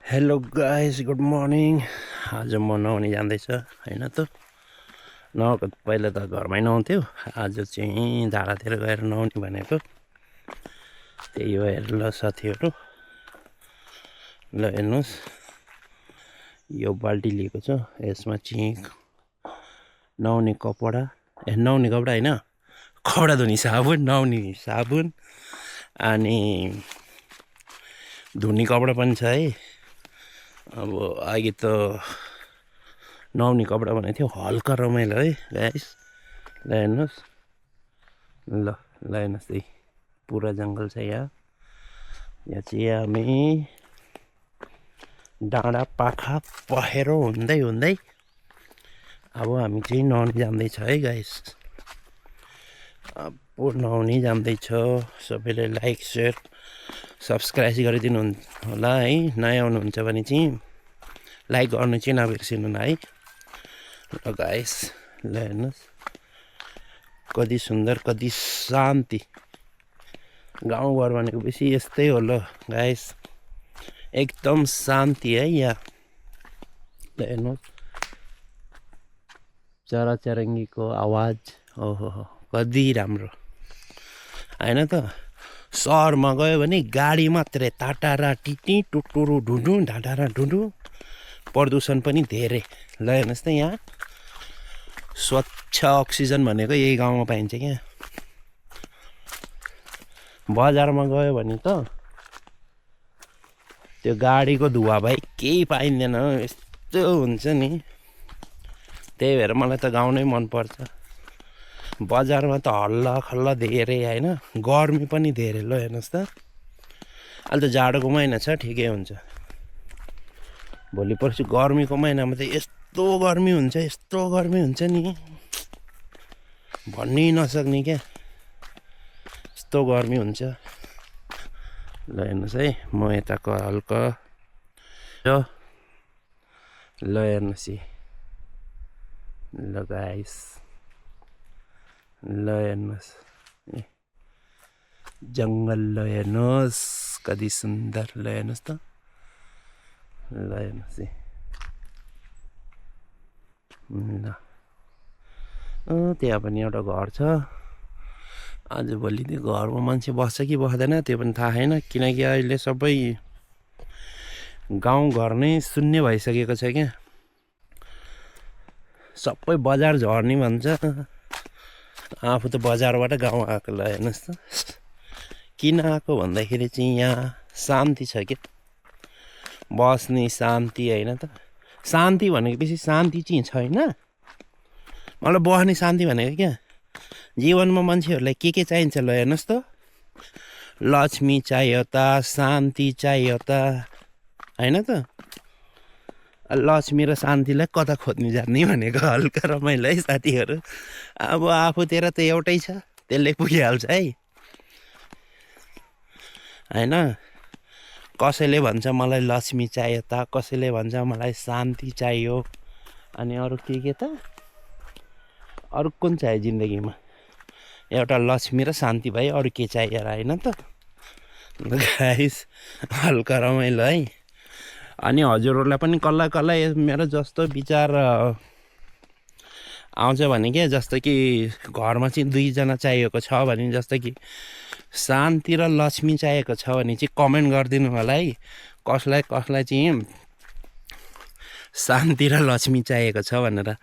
Hello guys, good morning. आज म नुहाउन जाँदैछ होइन त। नुहाएको पहिला त घरमै नुहाउँथ्यो, आज चाहिँ धारातिर गएर नुहाउने भनेको। त्यही भएर ल साथीहरू, ल हेर्नुहोस्, यो बाल्टी लिएको छ। यसमा चाहिँ नुहाउने कपडा होइन, कपडा धुने साबुन, नुहाउने साबुन अनि धुने कपडा पनि छ है। अब अघि त नुहाउने कपडा भनेको थियो, हल्का रमाइलो है गाइस। ल हेर्नुहोस्, ल हेर्नुहोस्, त्यही पुरा जङ्गल छ यहाँ चाहिँ हामी डाँडा पाखा पहेरो हुँदै अब हामी चाहिँ नुहाउन जाँदैछ है गाइस। अब नुहाउनै जाँदैछ। सबैले लाइक सेयर सब्सक्राइब गरिदिनु होला है। नयाँ हुनुहुन्छ भने चाहिँ लाइक गर्नु चाहिँ नबिर्सिनु न है। ल गाइस, ल हेर्नुहोस्, कति सुन्दर, कति शान्ति। गाउँघर भनेको बेसी यस्तै हो ल गाइस, एकदम शान्ति है यहाँ। ल हेर्नुहोस्, चराचुरुङ्गीको आवाज, ओहो कति राम्रो होइन त। सहरमा गयो भने गाडी मात्रै टाटारा टिटी टुटुरु ढुँडु ढाँडारा ढुँडु, प्रदूषण पनि धेरै। ल हेर्नुहोस् त, यहाँ स्वच्छ अक्सिजन भनेको यही गाउँमा पाइन्छ क्या। बजारमा गयो भने त त्यो गाडीको धुवा भाइ केही पाइँदैन, यस्तो हुन्छ नि। त्यही भएर मलाई त गाउँ नै मनपर्छ। बजारमा त हल्ला खल्ला धेरै होइन, गर्मी पनि धेरै। ल हेर्नुहोस् त, अहिले त जाडोको महिना छ, ठिकै हुन्छ। भोलि पर्सि गर्मीको महिनामा त यस्तो गर्मी हुन्छ नि, भन्नै नसक्ने क्या, यस्तो गर्मी हुन्छ। ल हेर्नुहोस् है, म यताको हल्का ल हेर्नुहोस्, ल गाइस, ल हेर्नुहोस् जङ्गल, ल हेर्नुहोस् कति सुन्दर। ल हेर्नुहोस् त, ल हेर्नुहोस् ल त्यहाँ पनि एउटा घर छ। आजभोलि त्यो घरमा मान्छे बस्छ कि बस्दैन त्यो पनि थाहा छैन, किनकि अहिले सबै गाउँघर नै शून्य भइसकेको छ क्या। सबै बजार झर्ने भन्छ, आफू त बजारबाट गाउँ आएको। ल हेर्नुहोस् त, किन आएको भन्दाखेरि चाहिँ यहाँ शान्ति छ क्या, बस्ने शान्ति होइन त। शान्ति भनेको बेसी शान्ति चाहिँ छैन, मलाई बस्ने शान्ति भनेको क्या। जीवनमा मान्छेहरूलाई के चाहिन्छ ल हेर्नुहोस् त, लक्ष्मी चाहियो त, शान्ति चाहियो त होइन त। लक्ष्मी र शान्तिलाई कता खोज्नु जाने भनेको हल्का रमाइलो है साथीहरू। अब आफूतिर त एउटै छ, त्यसले पुगिहाल्छ है होइन। कसैले भन्छ मलाई लक्ष्मी चाहियो त, कसैले भन्छ मलाई शान्ति चाहियो, अनि अरू के त, अरू कुन चाहियो जिन्दगीमा? एउटा लक्ष्मी र शान्ति भाइ, अरू के चाहियो र होइन त गाइस। हल्का रमाइलो है। अनि हजुरहरूलाई पनि कल्ला मेरो जस्तो विचार आउँछ भने क्या, जस्तो कि घरमा चाहिँ दुईजना चाहिएको छ भने, जस्तो कि शान्ति र लक्ष्मी चाहिएको छ भने चाहिँ कमेन्ट गरिदिनु होला है। कसलाई चाहिँ शान्ति र लक्ष्मी चाहिएको छ भनेर।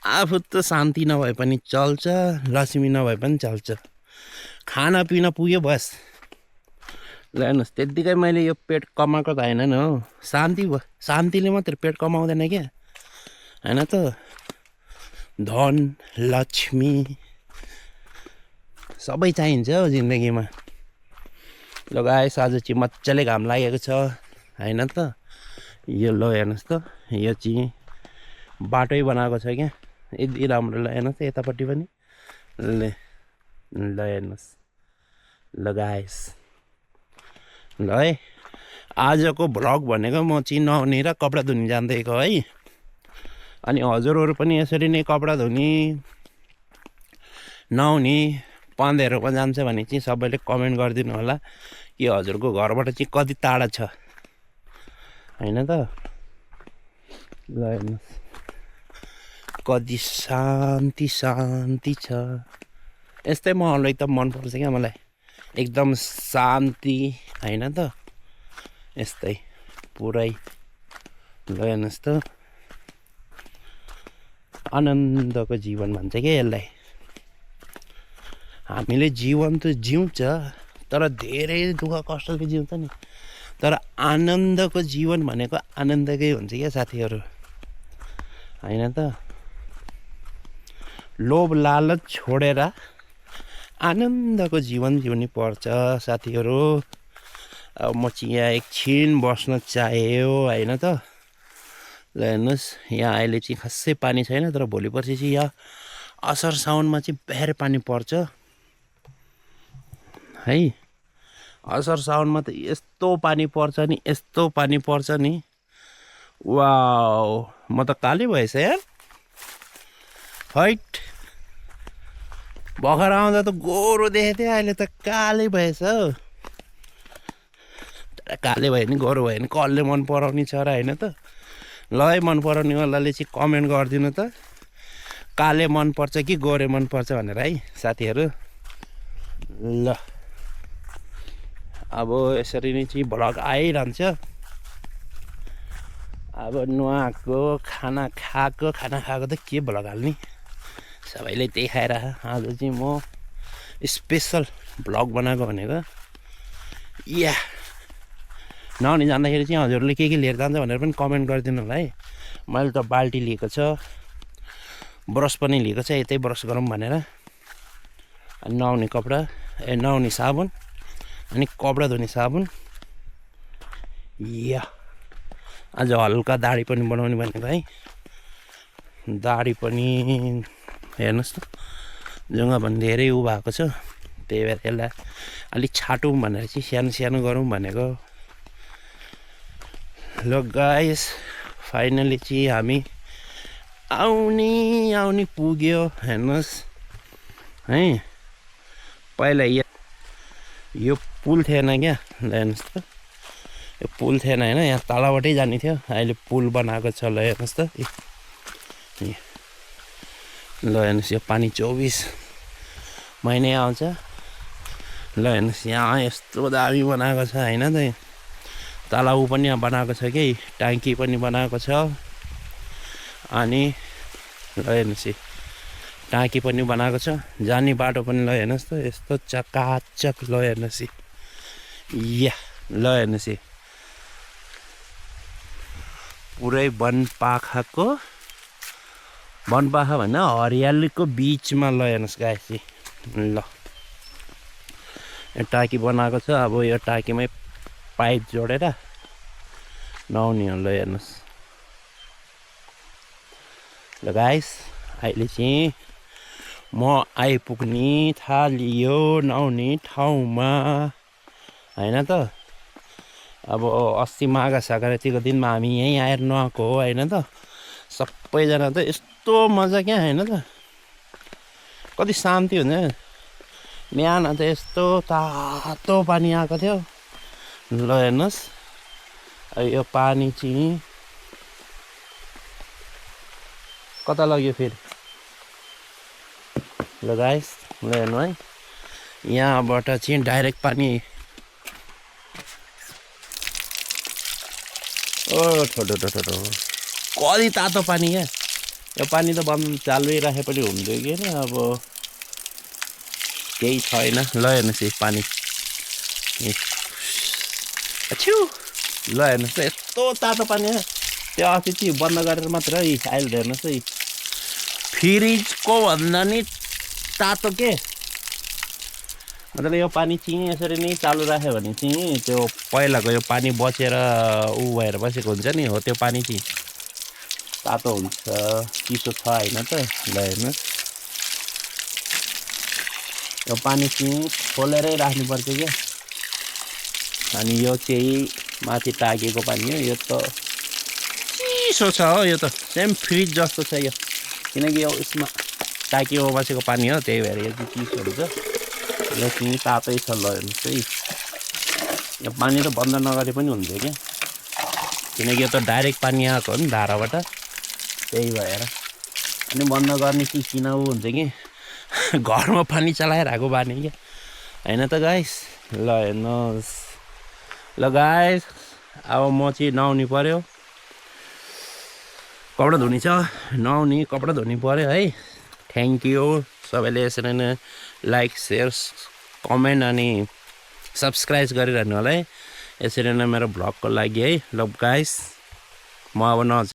आफू त शान्ति नभए पनि चल्छ, लक्ष्मी नभए पनि चल्छ, खानापिना पुग्यो बस। ल हेर्नुहोस्, त्यत्तिकै मैले यो पेट कमाएको त होइन नि हो, शान्तिले मात्रै पेट कमाउँदैन क्या होइन त। धन लक्ष्मी सबै चाहिन्छ हो जिन्दगीमा। ल गाइस, आज चाहिँ मजाले घाम लागेको छ होइन त। यो ल हेर्नुहोस् त, यो चाहिँ बाटै बनाएको छ क्या, यति राम्रो। ल हेर्नुहोस् त यतापट्टि पनि, ल हेर्नुहोस्, ल गाइस, ल है। आजको भ्लग भनेको म चाहिँ नुहाउने र कपडा धुने जाँदैको है। अनि हजुरहरू पनि यसरी नै कपडा धुने नुहाउने पन्ध्रहरूमा जान्छ भने चाहिँ सबैले कमेन्ट गरिदिनु होला कि हजुरको घरबाट चाहिँ कति टाढा छ हैन त ल हेर्नुहोस् कति शान्ति शान्ति छ यस्तै माहौल एकदम मनपर्छ क्या मलाई एकदम शान्ति हैन त यस्तै पुरै ल हेर्नुहोस् त आनन्दको जीवन भन्छ क्या यसलाई हामीले जीवन त जिउँछ तर धेरै दुःख कष्टले जिउँछ नि तर आनन्दको जीवन भनेको आनन्दकै हुन्छ क्या साथीहरू हैन त लोभ लालच छोडेर आनन्दको जीवन जिउनु पर्छ साथीहरू अब म चाहिँ यहाँ एकछिन बस्न चाह्यो हैन त ल हेर्नुहोस् यहाँ अहिले चाहिँ खासै पानी छैन तर भोलि पर्सि चाहिँ यहाँ असार साउनमा चाहिँ बेर पानी पर्छ है असार साउनमा त यस्तो पानी पर्छ नि यस्तो पानी पर्छ नि वाउ म त कालै भएछ यार हैट भर्खर आउँदा त गोरो देखेको थिएँ अहिले त कालै भएछ काले भयो नि गोरो भयो नि कसले मन पराउने छ र होइन त ल है मन पराउनेवालाले चाहिँ कमेन्ट गरिदिनु त काले मनपर्छ कि गोरे मनपर्छ भनेर है साथीहरू ल अब यसरी नै चाहिँ भ्लग आइरहन्छ अब नुहाएको खाना खाएको त के भ्लग हाल्ने सबैले त्यही खाएर आज चाहिँ म स्पेसल भ्लग बनाएको भनेको या नआउने जाँदाखेरि चाहिँ हजुरले के लिएर जान्छ भनेर पनि कमेन्ट गरिदिनु होला है मैले त बाल्टी लिएको छ ब्रस पनि लिएको छ यतै ब्रस गरौँ भनेर अनि नआउने कपडा नआउने साबुन अनि कपडा धुने साबुन या आज हल्का दाढी पनि बनाउने भनेको है दाढी पनि हेर्नुहोस् त जुङ्गा पनि धेरै उ भएको छ त्यही भएर यसलाई अलिक छाटौँ भनेर चाहिँ सानो सानो गरौँ भनेको ल गाइस फाइनली चाहिँ हामी आउने पुग्यो हेर्नुहोस् है पहिला यो पुल थिएन क्या ल हेर्नुहोस् त यो पुल थिएन होइन यहाँ तलबाटै जाने थियो अहिले पुल बनाएको छ ल हेर्नुहोस् त ल हेर्नुहोस् यो पानी 24 महिनै आउँछ ल हेर्नुहोस् यहाँ यस्तो दामी बनाएको छ होइन त तलाउ पनि यहाँ बनाएको छ कि ट्याङ्की पनि बनाएको छ अनि ल हेर्नुहोस् टाँकी पनि बनाएको छ जाने बाटो पनि ल हेर्नुहोस् त यस्तो चकाचक ल हेर्नुहोस् या ल हेर्नुहोस् पुरै वनपाखा भन्दा हरियालीको बिचमा ल हेर्नुहोस् गाइस ल यो टाँकी बनाएको छ अब यो टाँकीमै पाइप जोडेर नुहाउने हो ल हेर्नुहोस् ल गाइस अहिले चाहिँ म आइपुग्ने थालियो नुहाउने ठाउँमा हैन त अब अस्ति माघा सङ्क्रान्तिको दिनमा हामी यहीँ आएर नुहाएको हो हैन त सबैजना त यस्तो मजा क्या हैन त कति शान्ति हुन्छ बिहान त यस्तो तातो पानी आएको थियो ल हेर्नुहोस् यो पानी चाहिँ कता लग्यो फेरि ल गाइस ल हेर्नु है यहाँबाट चाहिँ डाइरेक्ट पानी ओ ठोटो कति तातो पानी क्या यो पानी त बन्द चालु राखे पनि हुन्थ्यो कि अब केही छैन ल हेर्नुहोस् पानी अच्छु ल हेर्नुहोस् यस्तो तातो पानी त्यो अस्ति चाहिँ बन्द गरेर मात्र अहिले हेर्नुहोस् फ्रिजको भन्दा नि तातो के मतलब यो पानी चाहिँ यसरी नै चालु राख्यो भने चाहिँ त्यो पहिलाको यो पानी बचेर उ भएर बसेको हुन्छ नि हो त्यो पानी चाहिँ तातो हुन्छ चिसो छ होइन त ल हेर्नुहोस् यो पानी चाहिँ खोलेरै राख्नुपर्छ क्या अनि यो चाहिँ माथि टाकेको पानी हो यो त चिसो छ हो यो त सेम फ्रिज जस्तो छ यो किनकि यो यसमा टाकीमा बसेको पानी हो त्यही भएर यो चाहिँ चिसो हुन्छ यो चाहिँ तातै छ ल हेर्नुहोस् है यो पानी त बन्द नगरे पनि हुन्थ्यो क्या किनकि यो त डाइरेक्ट पानी आएको हो नि धाराबाट, त्यही भएर। अनि बन्द गर्ने कि किन ऊ हुन्छ कि घरमा पानी चलाइरहेको बानी क्या, होइन त गाइस। ल हेर्नुहोस्, ल गाइस अब म चाहिँ नुहाउनु पऱ्यो, कपडा धुने छ, नुहाउने कपडा धुनु पऱ्यो है। थ्याङ्क यू सबैले यसरी नै लाइक सेयर कमेन्ट अनि सब्सक्राइब गरिरहनु होला है, यसरी नै मेरो भ्लगको लागि है। ल गाइस म अब